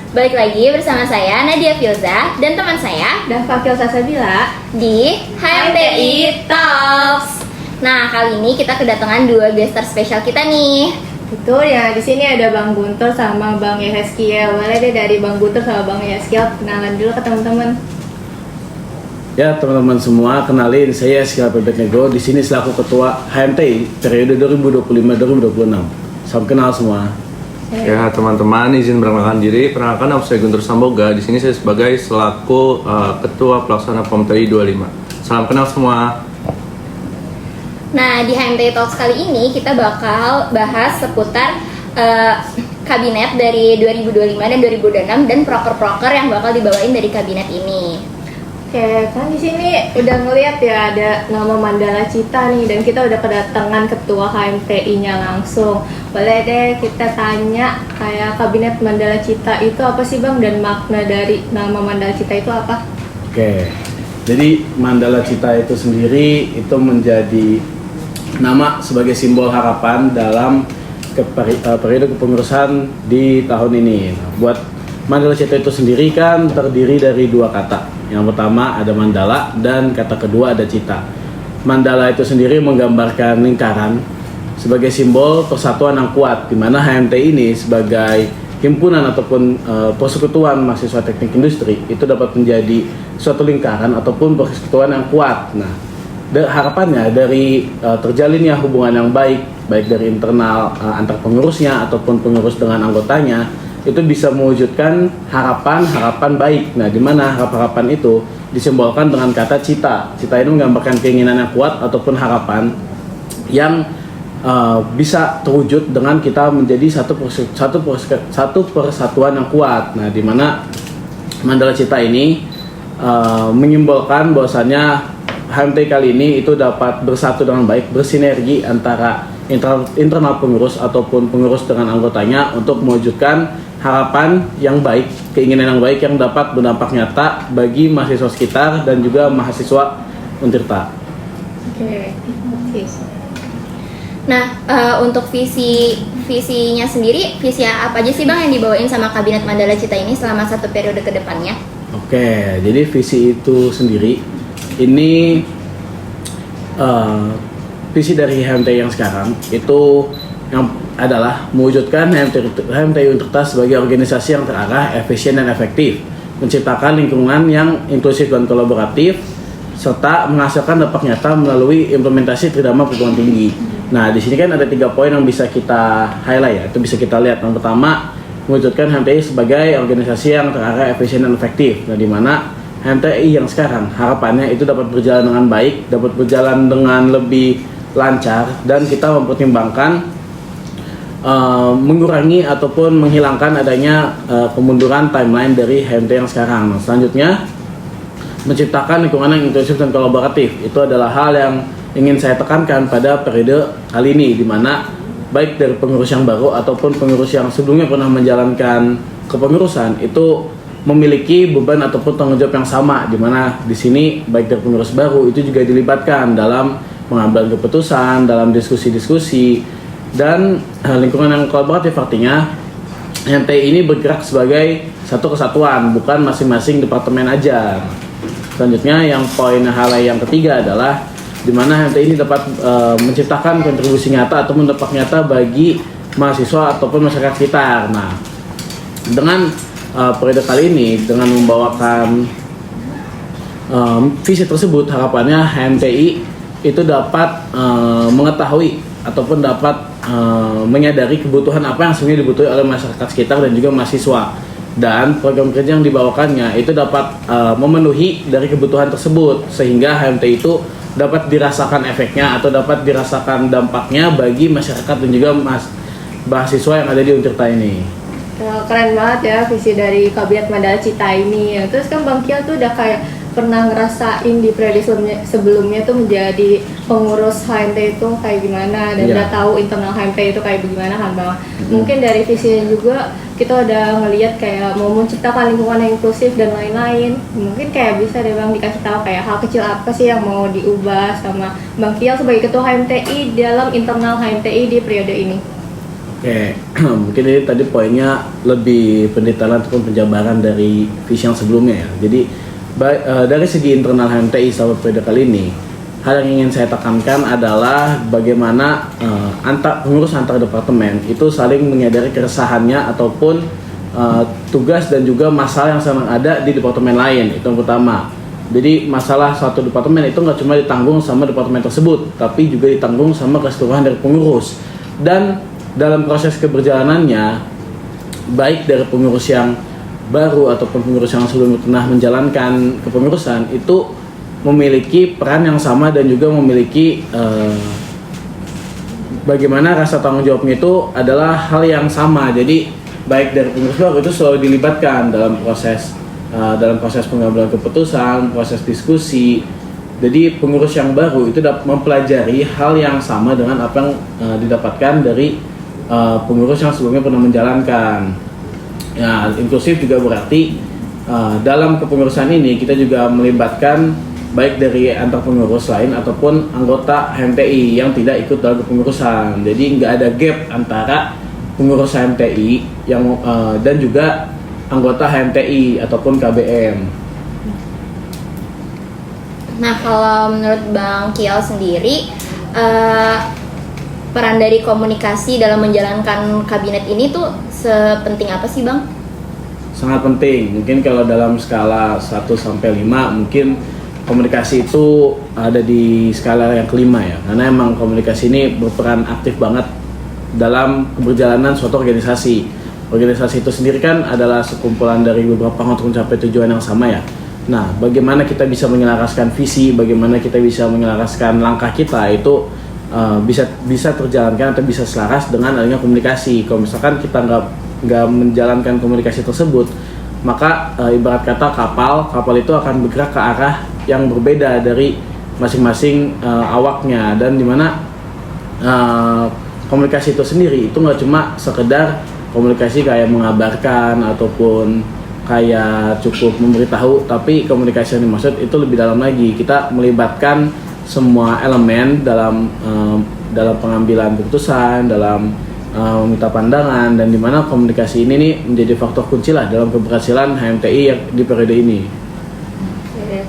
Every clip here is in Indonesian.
Balik lagi bersama saya Nadia Filza dan teman saya dan Fakil Sasabila di HMTI Talks. Nah, kali ini kita kedatangan dua gestar spesial kita nih. Betul ya, di sini ada Bang Guntur sama Bang Yehezkiel. Boleh deh dari Bang Guntur sama Bang Yehezkiel kenalan dulu ke teman-teman. Ya teman-teman semua, kenalin saya Yehezkiel Pebetnego di sini selaku ketua HMTI periode 2025-2026. Salam kenal semua. Ya teman-teman, izin perkenalkan diri. Perkenalkan nama saya Guntur Samboga. Di sini saya sebagai selaku ketua pelaksana POM TI 25. Salam kenal semua. Nah, di HMTI Talks kali ini kita bakal bahas seputar kabinet dari 2025 dan 2026 dan proker-proker yang bakal dibawain dari kabinet ini. Oke, kan di sini udah ngeliat ya ada nama Mandala Cita nih, dan kita udah kedatangan ketua HMTI-nya langsung. Boleh deh kita tanya kayak kabinet Mandala Cita itu apa sih Bang, dan makna dari nama Mandala Cita itu apa? Oke, jadi Mandala Cita itu sendiri itu menjadi nama sebagai simbol harapan dalam periode kepengurusan di tahun ini. Nah, buat Mandala Cita itu sendiri kan terdiri dari dua kata. Yang pertama ada mandala dan kata kedua ada cita. Mandala itu sendiri menggambarkan lingkaran sebagai simbol persatuan yang kuat, di mana HMTI ini sebagai himpunan ataupun persekutuan mahasiswa teknik industri itu dapat menjadi suatu lingkaran ataupun persekutuan yang kuat. Nah, harapannya dari terjalinnya hubungan yang baik dari internal antar pengurusnya ataupun pengurus dengan anggotanya, itu bisa mewujudkan harapan baik. Nah, di mana harapan itu disimbolkan dengan kata cita. Cita ini menggambarkan keinginan yang kuat ataupun harapan yang bisa terwujud dengan kita menjadi satu persatuan yang kuat. Nah, di mana Mandala Cita ini menyimbolkan bahwasannya HMTI kali ini itu dapat bersatu dengan baik, bersinergi antara internal pengurus ataupun pengurus dengan anggotanya untuk mewujudkan harapan yang baik, keinginan yang baik yang dapat berdampak nyata bagi mahasiswa sekitar dan juga mahasiswa Untirta. Oke, Nah, untuk visinya sendiri, visi apa aja sih Bang yang dibawain sama kabinet Mandala Cita ini selama satu periode ke depannya? Oke, jadi visi itu sendiri ini visi dari HMTI yang sekarang itu yang adalah mewujudkan HMTI Untirta sebagai organisasi yang terarah, efisien dan efektif, menciptakan lingkungan yang inklusif dan kolaboratif, serta menghasilkan dampak nyata melalui implementasi tridharma perguruan tinggi. Nah, di sini kan ada 3 poin yang bisa kita highlight ya, itu bisa kita lihat. Yang pertama, mewujudkan HMTI sebagai organisasi yang terarah, efisien dan efektif. Nah, di mana HMTI yang sekarang harapannya itu dapat berjalan dengan baik, dapat berjalan dengan lebih lancar, dan kita mempertimbangkan mengurangi ataupun menghilangkan adanya kemunduran timeline dari HMTI yang sekarang. Nah, selanjutnya menciptakan lingkungan yang inklusif dan kolaboratif. Itu adalah hal yang ingin saya tekankan pada periode kali ini, di mana baik dari pengurus yang baru ataupun pengurus yang sebelumnya pernah menjalankan kepengurusan itu memiliki beban ataupun tanggung jawab yang sama, di mana di sini baik dari pengurus baru itu juga dilibatkan dalam pengambilan keputusan, dalam diskusi-diskusi, dan lingkungan yang kolaboratif. Artinya HMTI ini bergerak sebagai satu kesatuan, bukan masing-masing departemen aja. Selanjutnya yang poin hal yang ketiga adalah di mana HMTI ini dapat menciptakan kontribusi nyata ataupun dampak nyata bagi mahasiswa ataupun masyarakat sekitar. Nah, dengan periode kali ini dengan membawakan visi tersebut, harapannya HMTI itu dapat mengetahui ataupun dapat menyadari kebutuhan apa yang sebenarnya dibutuhkan oleh masyarakat sekitar dan juga mahasiswa, dan program kerja yang dibawakannya itu dapat memenuhi dari kebutuhan tersebut, sehingga HMTI itu dapat dirasakan efeknya atau dapat dirasakan dampaknya bagi masyarakat dan juga mahasiswa yang ada di Untirta ini. Keren banget ya visi dari kabinet Mandala Cita ini. Terus kan Bang Kiel tuh udah kayak pernah ngerasain di periode sebelumnya tuh menjadi pengurus HMTI itu kayak gimana, dan udah tahu internal HMTI itu kayak bagaimana kan Bang. Mungkin dari visinya juga kita udah ngelihat kayak mau menciptakan lingkungan yang inklusif dan lain-lain. Mungkin kayak bisa deh Bang dikasih tahu kayak hal kecil apa sih yang mau diubah sama Bang Kiel sebagai ketua HMTI dalam internal HMTI di periode ini. Oke, mungkin ini tadi poinnya lebih pendetailan ataupun penjabaran dari visi yang sebelumnya ya. Jadi dari segi internal HMTI selama periode kali ini, hal yang ingin saya tekankan adalah bagaimana pengurus antar departemen itu saling menyadari keresahannya ataupun tugas dan juga masalah yang sedang ada di departemen lain. Itu yang pertama. Jadi masalah satu departemen itu nggak cuma ditanggung sama departemen tersebut, tapi juga ditanggung sama keseluruhan dari pengurus. Dan dalam proses keberjalanannya, baik dari pengurus yang baru ataupun pengurus yang sebelumnya pernah menjalankan kepengurusan, itu memiliki peran yang sama dan juga memiliki bagaimana rasa tanggung jawabnya itu adalah hal yang sama. Jadi baik dari pengurus baru itu selalu dilibatkan dalam proses pengambilan keputusan, proses diskusi. Jadi pengurus yang baru itu dapat mempelajari hal yang sama dengan apa yang didapatkan dari pengurus yang sebelumnya pernah menjalankan. Ya, inklusif juga berarti dalam kepengurusan ini kita juga melibatkan baik dari antar pengurus lain ataupun anggota HMTI yang tidak ikut dalam kepengurusan. Jadi nggak ada gap antara pengurus HMTI yang dan juga anggota HMTI ataupun KBM. Nah, kalau menurut Bang Kial sendiri, peran dari komunikasi dalam menjalankan kabinet ini tuh sepenting apa sih, Bang? Sangat penting. Mungkin kalau dalam skala 1 sampai 5 mungkin komunikasi itu ada di skala yang kelima ya. Karena emang komunikasi ini berperan aktif banget dalam keberjalanan suatu organisasi. Organisasi itu sendiri kan adalah sekumpulan dari beberapa untuk mencapai tujuan yang sama ya. Nah, bagaimana kita bisa menyelaraskan visi, bagaimana kita bisa menyelaraskan langkah kita itu bisa terjalankan atau bisa selaras dengan adanya komunikasi. Kalau misalkan kita nggak menjalankan komunikasi tersebut, maka ibarat kata kapal itu akan bergerak ke arah yang berbeda dari masing-masing awaknya, dan dimana komunikasi itu sendiri itu nggak cuma sekedar komunikasi kayak mengabarkan ataupun kayak cukup memberitahu, tapi komunikasi yang dimaksud itu lebih dalam lagi. Kita melibatkan semua elemen dalam pengambilan keputusan, dalam meminta pandangan, dan dimana komunikasi ini nih menjadi faktor kunci lah dalam keberhasilan HMTI yang di periode ini. Oke.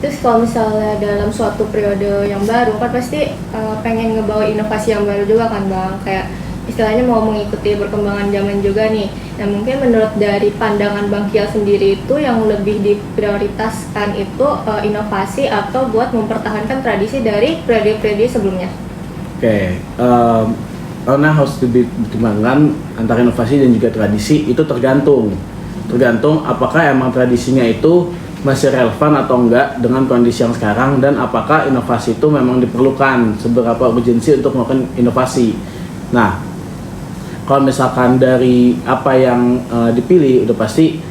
Terus kalau misalnya dalam suatu periode yang baru kan pasti pengen ngebawa inovasi yang baru juga kan Bang, kayak istilahnya mau mengikuti perkembangan zaman juga nih. Nah, mungkin menurut dari pandangan Bang Kial sendiri itu yang lebih diprioritaskan itu inovasi atau buat mempertahankan tradisi dari periode-periode sebelumnya? Oke, karena harus dipertimbangkan antara inovasi dan juga tradisi itu tergantung apakah emang tradisinya itu masih relevan atau enggak dengan kondisi yang sekarang, dan apakah inovasi itu memang diperlukan, seberapa urgensi untuk melakukan inovasi. Nah, kalau misalkan dari apa yang dipilih udah pasti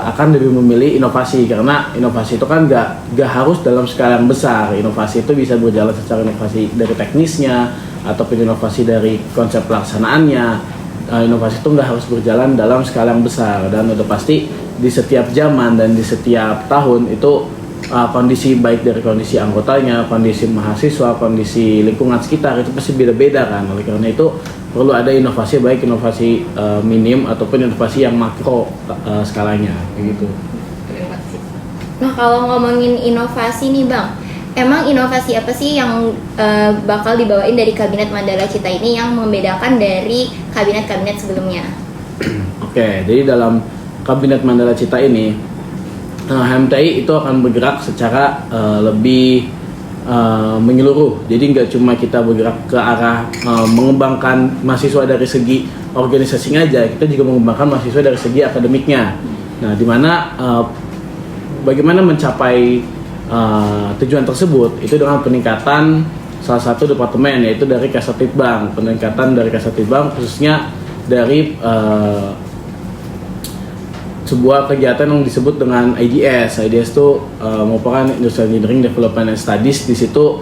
akan lebih memilih inovasi, karena inovasi itu kan nggak harus dalam skala yang besar. Inovasi itu bisa berjalan secara inovasi dari teknisnya ataupun inovasi dari konsep pelaksanaannya. Inovasi itu nggak harus berjalan dalam skala yang besar, dan udah pasti di setiap zaman dan di setiap tahun itu kondisi baik dari kondisi anggotanya, kondisi mahasiswa, kondisi lingkungan sekitar itu pasti beda-beda kan. Oleh karena itu perlu ada inovasi, baik inovasi minim ataupun inovasi yang makro skalanya begitu. Nah, kalau ngomongin inovasi nih Bang, emang inovasi apa sih yang bakal dibawain dari Kabinet Mandala Cita ini yang membedakan dari kabinet-kabinet sebelumnya? Oke, jadi dalam Kabinet Mandala Cita ini HMTI itu akan bergerak secara lebih menyeluruh. Jadi nggak cuma kita bergerak ke arah mengembangkan mahasiswa dari segi organisasinya aja, kita juga mengembangkan mahasiswa dari segi akademiknya. Nah, dimana bagaimana mencapai tujuan tersebut itu dengan peningkatan salah satu departemen, yaitu dari Kasatitbang, peningkatan dari Kasatitbang khususnya dari sebuah kegiatan yang disebut dengan IDS. IDS itu merupakan Industrial Engineering Development and Studies. Di situ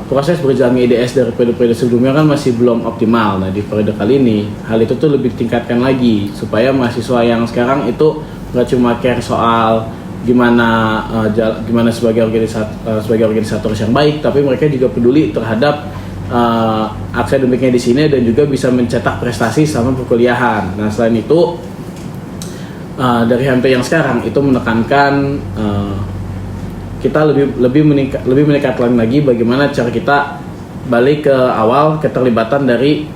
proses berjalannya IDS dari periode-periode sebelumnya kan masih belum optimal. Nah, di periode kali ini hal itu tuh lebih ditingkatkan lagi supaya mahasiswa yang sekarang itu nggak cuma care soal gimana sebagai organisator yang baik, tapi mereka juga peduli terhadap akademiknya di sini dan juga bisa mencetak prestasi sama perkuliahan. Nah selain itu dari HMTI yang sekarang itu menekankan kita lebih meningkatkan lagi bagaimana cara kita balik ke awal keterlibatan dari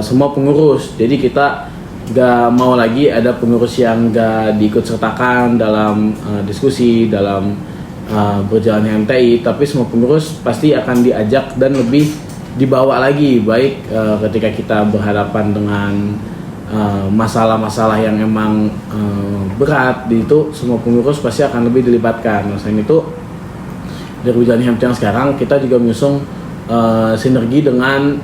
semua pengurus. Jadi kita gak mau lagi ada pengurus yang gak diikut sertakan dalam diskusi, dalam berjalan HMTI, tapi semua pengurus pasti akan diajak dan lebih dibawa lagi, baik ketika kita berhadapan dengan masalah-masalah yang emang berat, itu semua pengurus pasti akan lebih dilibatkan. Nah, selain itu dari berjalan HMTI yang sekarang kita juga mengusung sinergi dengan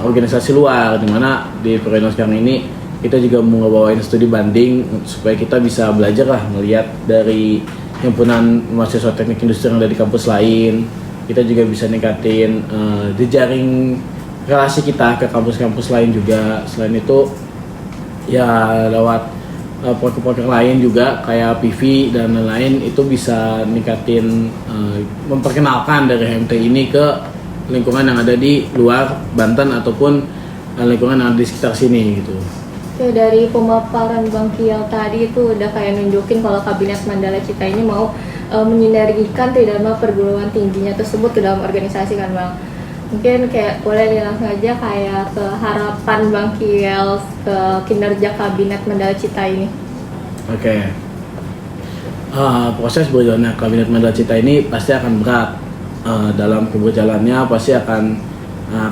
organisasi luar, dimana di periode sekarang ini kita juga mau ngebawain studi banding supaya kita bisa belajar lah, melihat dari himpunan mahasiswa teknik industri yang ada di kampus lain. Kita juga bisa ningkatin jejaring relasi kita ke kampus-kampus lain juga. Selain itu ya lewat proker-proker lain juga kayak PV dan lain-lain, itu bisa ningkatin memperkenalkan dari HMTI ini ke lingkungan yang ada di luar Banten ataupun lingkungan yang ada di sekitar sini gitu. Oke, dari pemaparan Bang Kiel tadi itu udah kayak nunjukin kalau Kabinet Mandala Cita ini mau menyinergikan Tridharma perguruan tingginya tersebut ke dalam organisasi kan Bang. Mungkin kayak boleh langsung aja kayak ke harapan Bang Kiel ke kinerja Kabinet Mandala Cita ini. Oke. Proses berjalannya Kabinet Mandala Cita ini pasti akan berat. Dalam keberjalannya pasti akan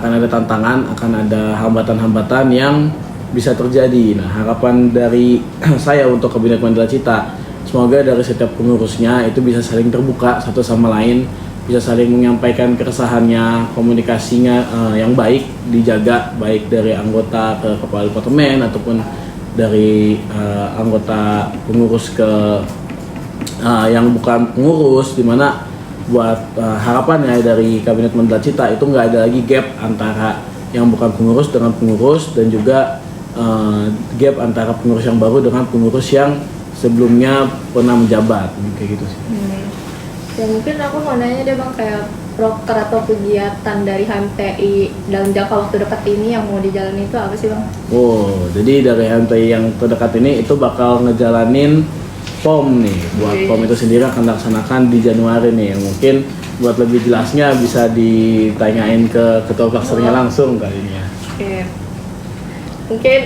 ada tantangan, akan ada hambatan-hambatan yang bisa terjadi. Nah, harapan dari saya untuk Kabinet Mandala Cita, semoga dari setiap pengurusnya itu bisa saling terbuka satu sama lain, bisa saling menyampaikan keresahannya, komunikasinya yang baik dijaga, baik dari anggota ke kepala departemen ataupun dari anggota pengurus ke yang bukan pengurus, dimana buat harapannya dari Kabinet Mandala Cita itu nggak ada lagi gap antara yang bukan pengurus dengan pengurus, dan juga gap antara pengurus yang baru dengan pengurus yang sebelumnya pernah menjabat, kayak gitu sih. Ya mungkin aku mau nanya deh Bang, kayak proker atau kegiatan dari HMTI dalam jangka waktu dekat ini yang mau dijalani itu apa sih Bang? Oh, jadi dari HMTI yang terdekat ini itu bakal ngejalanin POM nih. Buat POM itu sendiri akan dilaksanakan di Januari nih. Mungkin buat lebih jelasnya bisa ditanyain ke ketua pelaksananya langsung kali ini ya. Oke. Mungkin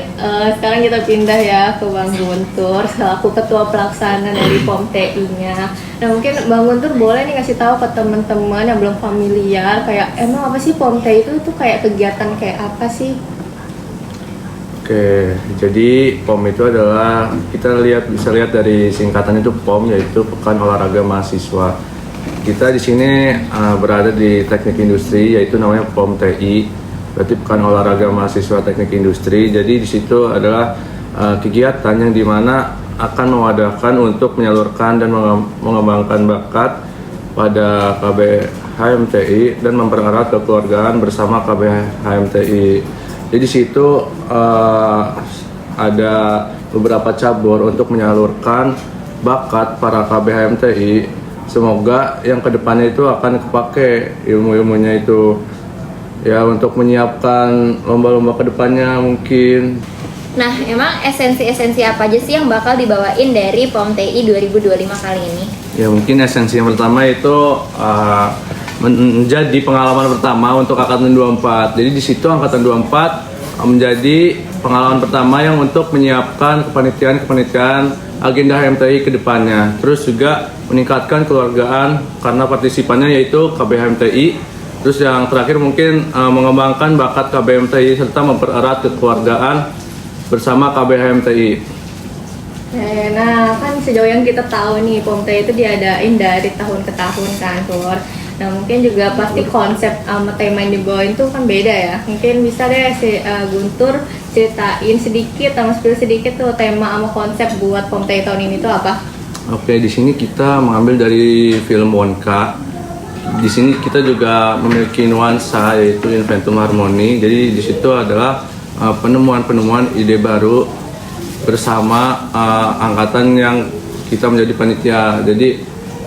sekarang kita pindah ya ke Bang Guntur selaku ketua pelaksana dari POM TI-nya. Nah mungkin Bang Guntur boleh nih ngasih tahu ke teman-teman yang belum familiar kayak emang apa sih POM TI itu tuh kayak kegiatan kayak apa sih? Oke, jadi POM itu adalah kita bisa lihat dari singkatan itu POM, yaitu Pekan Olahraga Mahasiswa. Kita di sini berada di Teknik Industri, yaitu namanya POM TI, berarti Pekan Olahraga Mahasiswa Teknik Industri. Jadi di situ adalah kegiatan yang dimana akan mewadahkan untuk menyalurkan dan mengembangkan bakat pada KB HMTI dan mempererat kekeluargaan bersama KB HMTI. Jadi di situ ada beberapa cabur untuk menyalurkan bakat para KB HMTI. Semoga yang kedepannya itu akan kepake ilmu-ilmunya itu ya untuk menyiapkan lomba-lomba kedepannya mungkin. Nah, emang esensi-esensi apa aja sih yang bakal dibawain dari POM TI 2025 kali ini? Ya mungkin esensi yang pertama itu menjadi pengalaman pertama untuk angkatan 24. Jadi di situ angkatan 24 menjadi pengalaman pertama yang untuk menyiapkan kepanitiaan agenda HMTI ke depannya. Terus juga meningkatkan kekeluargaan karena partisipannya yaitu KB HMTI. Terus yang terakhir mungkin mengembangkan bakat KB HMTI serta mempererat kekeluargaan bersama KB HMTI. Nah kan sejauh yang kita tahu nih POM TI itu diadain dari tahun ke tahun kan Tur. Nah mungkin juga pasti konsep sama tema yang dibawain tuh kan beda ya. Mungkin bisa deh si Guntur ceritain sedikit sama spill sedikit tuh tema sama konsep buat POM TI tahun ini tuh apa? Oke, di sini kita mengambil dari film Wonka. Di sini kita juga memiliki nuansa yaitu Inventum Harmony. Jadi di situ adalah penemuan-penemuan ide baru bersama angkatan yang kita menjadi panitia. Jadi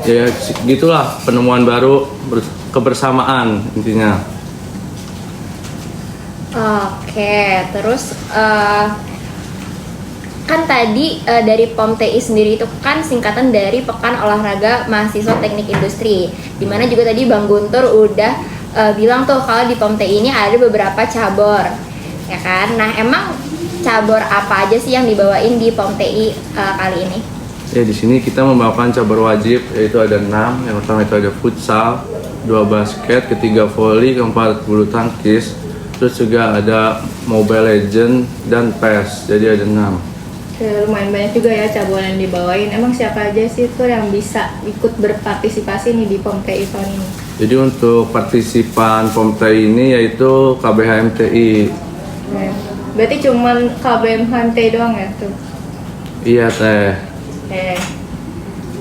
ya gitulah, penemuan baru, kebersamaan intinya. Oke, terus kan tadi dari POM TI sendiri itu kan singkatan dari Pekan Olahraga Mahasiswa Teknik Industri. Dimana juga tadi Bang Guntur udah bilang tuh kalau di POM TI ini ada beberapa cabur, ya kan? Nah, emang cabur apa aja sih yang dibawain di POM TI kali ini? Ya, di sini kita membawakan cabur wajib, yaitu ada 6. Yang pertama itu ada futsal, 2 basket, ketiga volley, keempat bulu tangkis, terus juga ada Mobile Legend dan PES. Jadi ada 6. Lumayan banyak juga ya cabur yang dibawain. Emang siapa aja sih tuh yang bisa ikut berpartisipasi nih di POM TI tahun ini? Jadi untuk partisipan POM TI ini yaitu KBHMTI. Berarti cuman KBMHMT doang ya tuh? Iya teh.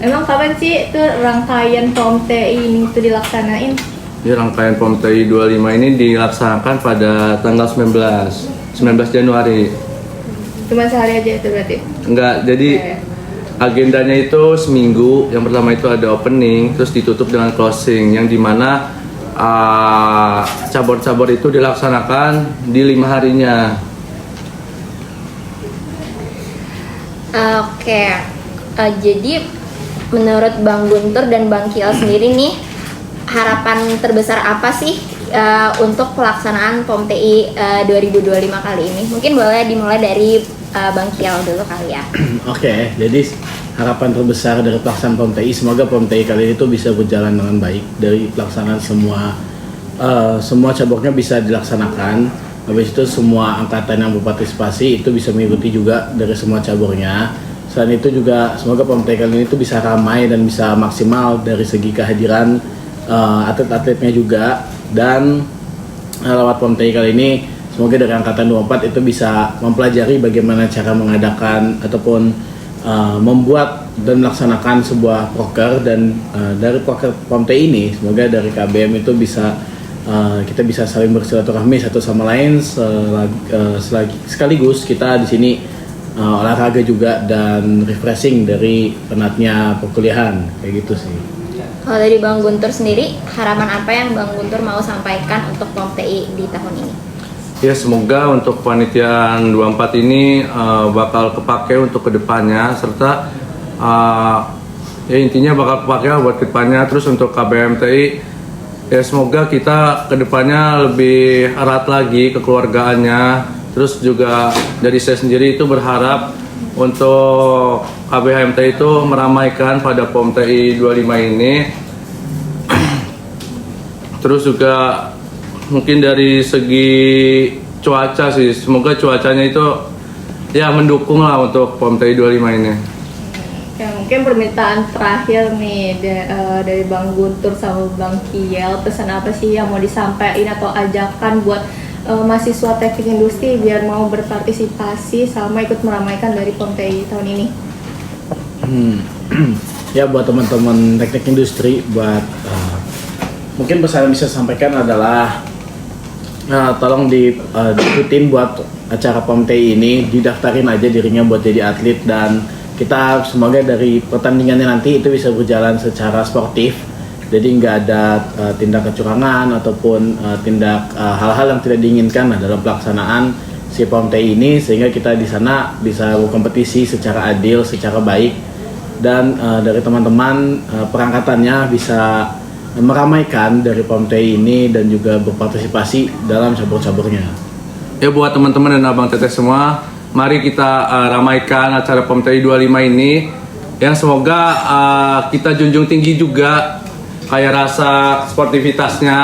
Emang kapan sih tuh rangkaian POM TI ini tuh dilaksanain? Jadi rangkaian POM TI 25 ini dilaksanakan pada tanggal 19 Januari. Cuma sehari aja itu berarti? Enggak, jadi agendanya itu seminggu. Yang pertama itu ada opening, terus ditutup dengan closing, yang dimana cabur-cabur itu dilaksanakan di 5 harinya. Oke, jadi menurut Bang Guntur dan Bang Kiel sendiri nih, harapan terbesar apa sih untuk pelaksanaan POM TI 2025 kali ini? Mungkin boleh dimulai dari Bang Kiel dulu kali ya. Oke, jadi harapan terbesar dari pelaksanaan POM TI, semoga POM TI kali ini tuh bisa berjalan dengan baik. Dari pelaksanaan semua caburnya bisa dilaksanakan. Habis itu semua angkatan yang berpartisipasi itu bisa mengikuti juga dari semua caburnya. Selain itu juga semoga POM TI kali ini tuh bisa ramai dan bisa maksimal dari segi kehadiran atlet-atletnya juga. Dan lewat POM TI kali ini semoga dari angkatan 24 itu bisa mempelajari bagaimana cara mengadakan ataupun membuat dan melaksanakan sebuah proker. Dan dari proker POM TI ini semoga dari KBM itu bisa kita bisa saling bersilaturahmi satu sama lain, sekaligus kita di sini olahraga juga dan refreshing dari penatnya perkuliahan, kayak gitu sih. Kalau dari Bang Guntur sendiri, harapan apa yang Bang Guntur mau sampaikan untuk POM TI di tahun ini? Ya, semoga untuk panitiaan 24 ini bakal kepake untuk kedepannya, serta ya intinya bakal kepake buat kedepannya. Terus untuk KBMTI, ya semoga kita kedepannya lebih erat lagi kekeluargaannya. Terus juga dari saya sendiri itu berharap untuk KBHMTI itu meramaikan pada POM TI 25 ini. Terus juga mungkin dari segi cuaca sih, semoga cuacanya itu ya mendukung lah untuk POM TI 25 ini. Ya, mungkin permintaan terakhir nih dari Bang Guntur sama Bang Kiel, pesan apa sih yang mau disampaikan atau ajakan buat mahasiswa teknik industri biar mau berpartisipasi sama ikut meramaikan dari POM TI tahun ini? Ya, buat teman-teman teknik industri, buat mungkin pesan yang bisa sampaikan adalah tolong diikutin buat acara POM TI ini, didaftarin aja dirinya buat jadi atlet, dan kita semoga dari pertandingannya nanti itu bisa berjalan secara sportif. Jadi nggak ada tindak kecurangan ataupun tindak hal-hal yang tidak diinginkan dalam pelaksanaan si POM TI ini, sehingga kita di sana bisa berkompetisi secara adil, secara baik, dan dari teman-teman perangkatannya bisa meramaikan dari POM TI ini dan juga berpartisipasi dalam cabur-caburnya. Ya, buat teman-teman dan abang teteh semua, mari kita ramaikan acara POM TI 25 ini, yang semoga kita junjung tinggi juga kayak rasa sportivitasnya.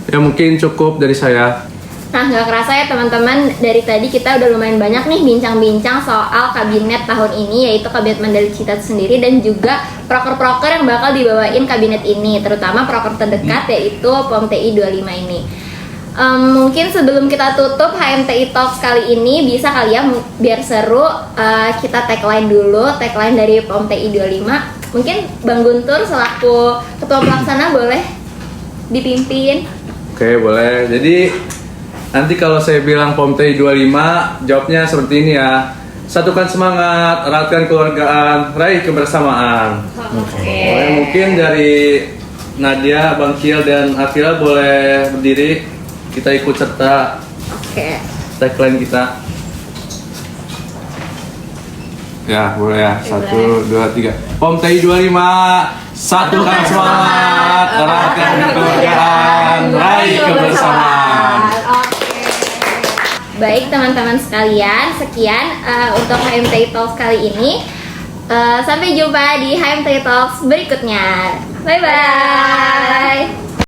Ya, mungkin cukup dari saya. Nah, nggak kerasa ya teman-teman, dari tadi kita udah lumayan banyak nih bincang-bincang soal kabinet tahun ini, yaitu Kabinet Mandala Cita sendiri, dan juga proker-proker yang bakal dibawain kabinet ini, terutama proker terdekat yaitu POM TI 25 ini. Mungkin sebelum kita tutup HMTI Talks kali ini, bisa kali ya biar seru, kita tagline dulu, tagline dari POM TI 25. Mungkin Bang Guntur selaku ketua pelaksana boleh dipimpin. Oke, boleh. Jadi nanti kalau saya bilang POM TI 25, jawabnya seperti ini ya. Satukan semangat, eratkan keluargaan, raih kebersamaan. Boleh, mungkin dari Nadia, Bang Kiel, dan Akila boleh berdiri. Kita ikut serta Oke. tagline kita. Ya, boleh ya. 1, 2, 3. POM TI 25, satukan semangat, eratkan kekeluargaan, raih kebersamaan. Oke. Baik teman-teman sekalian, sekian untuk HMTI Talks kali ini. Sampai jumpa di HMTI Talks berikutnya. Bye bye.